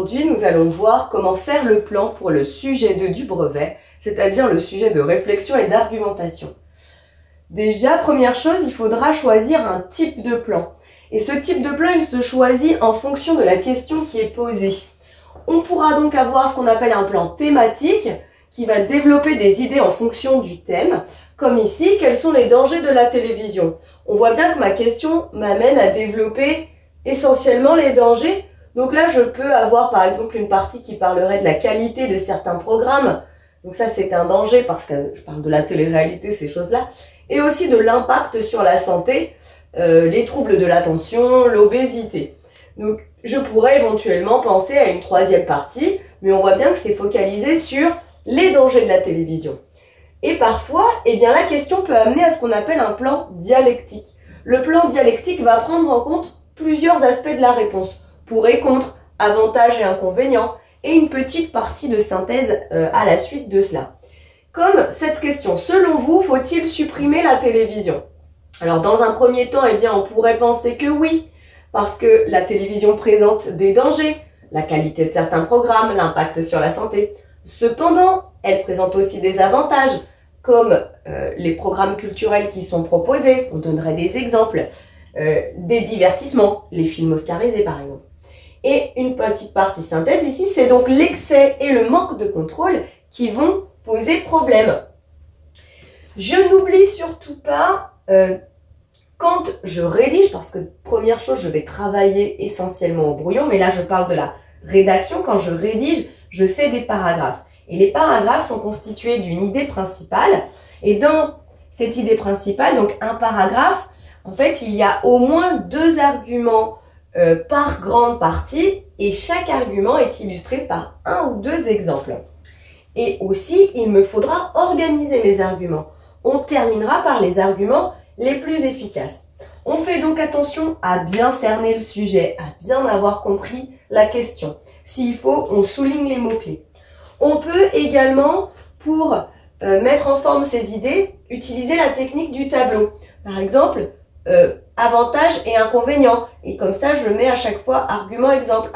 Aujourd'hui, nous allons voir comment faire le plan pour le sujet 2 du brevet, c'est-à-dire le sujet de réflexion et d'argumentation. Déjà, première chose, il faudra choisir un type de plan. Et ce type de plan, il se choisit en fonction de la question qui est posée. On pourra donc avoir ce qu'on appelle un plan thématique, qui va développer des idées en fonction du thème, comme ici, quels sont les dangers de la télévision. On voit bien que ma question m'amène à développer essentiellement les dangers. Donc là, je peux avoir par exemple une partie qui parlerait de la qualité de certains programmes. Donc ça, c'est un danger parce que je parle de la télé-réalité, ces choses-là. Et aussi de l'impact sur la santé, les troubles de l'attention, l'obésité. Donc je pourrais éventuellement penser à une troisième partie, mais on voit bien que c'est focalisé sur les dangers de la télévision. Et parfois, eh bien, la question peut amener à ce qu'on appelle un plan dialectique. Le plan dialectique va prendre en compte plusieurs aspects de la réponse. Pour et contre, avantages et inconvénients, et une petite partie de synthèse à la suite de cela. Comme cette question, selon vous, faut-il supprimer la télévision? Alors dans un premier temps, eh bien, on pourrait penser que oui, parce que la télévision présente des dangers, la qualité de certains programmes, l'impact sur la santé. Cependant, elle présente aussi des avantages, comme les programmes culturels qui sont proposés, on donnerait des exemples, des divertissements, les films oscarisés par exemple. Et une petite partie synthèse ici, c'est donc l'excès et le manque de contrôle qui vont poser problème. Je n'oublie surtout pas, quand je rédige, parce que première chose, je vais travailler essentiellement au brouillon, mais là je parle de la rédaction, quand je rédige, je fais des paragraphes. Et les paragraphes sont constitués d'une idée principale, et dans cette idée principale, donc un paragraphe, en fait, il y a au moins 2 arguments par grande partie, et chaque argument est illustré par 1 ou 2 exemples. Et aussi, il me faudra organiser mes arguments. On terminera par les arguments les plus efficaces. On fait donc attention à bien cerner le sujet, à bien avoir compris la question. S'il faut, on souligne les mots-clés. On peut également, pour mettre en forme ces idées, utiliser la technique du tableau. Par exemple, avantages et inconvénients. Et comme ça, je mets à chaque fois argument, exemple,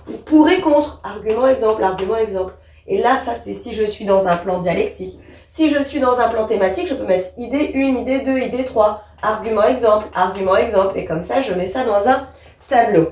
ou pour et contre, argument, exemple, argument, exemple. Et là, ça c'est si je suis dans un plan dialectique. Si je suis dans un plan thématique, je peux mettre idée 1, idée 2, idée 3, argument, exemple, et comme ça, je mets ça dans un tableau.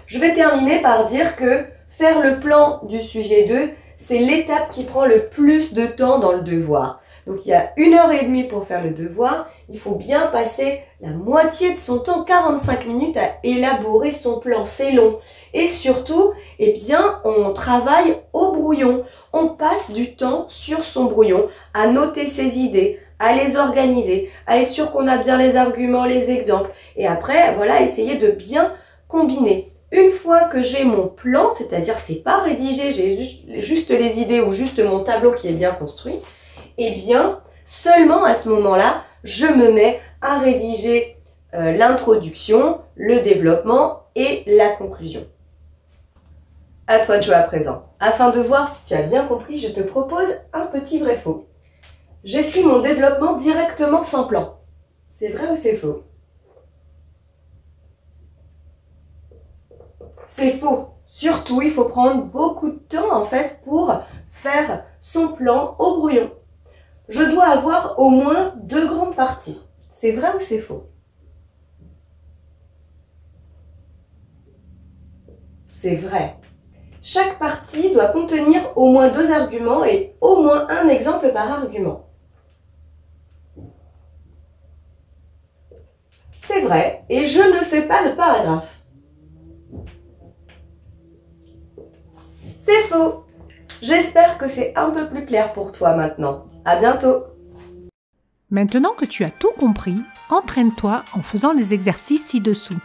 Je vais terminer par dire que faire le plan du sujet 2, c'est l'étape qui prend le plus de temps dans le devoir. Donc il y a 1h30 pour faire le devoir, il faut bien passer la moitié de son temps, 45 minutes, à élaborer son plan, c'est long. Et surtout, eh bien, on travaille au brouillon, on passe du temps sur son brouillon, à noter ses idées, à les organiser, à être sûr qu'on a bien les arguments, les exemples, et après, voilà, essayer de bien combiner. Une fois que j'ai mon plan, c'est-à-dire c'est pas rédigé, j'ai juste les idées ou juste mon tableau qui est bien construit, eh bien, seulement à ce moment-là, je me mets à rédiger l'introduction, le développement et la conclusion. À toi de jouer à présent. Afin de voir si tu as bien compris, je te propose un petit vrai-faux. J'écris mon développement directement sans plan. C'est vrai ou c'est faux? C'est faux. Surtout, il faut prendre beaucoup de temps en fait pour faire son plan au brouillon. Je dois avoir au moins 2 grandes parties. C'est vrai ou c'est faux? C'est vrai. Chaque partie doit contenir au moins 2 arguments et au moins un exemple par argument. C'est vrai, et je ne fais pas de paragraphe. C'est faux. J'espère que c'est un peu plus clair pour toi maintenant. À bientôt. Maintenant que tu as tout compris, entraîne-toi en faisant les exercices ci-dessous.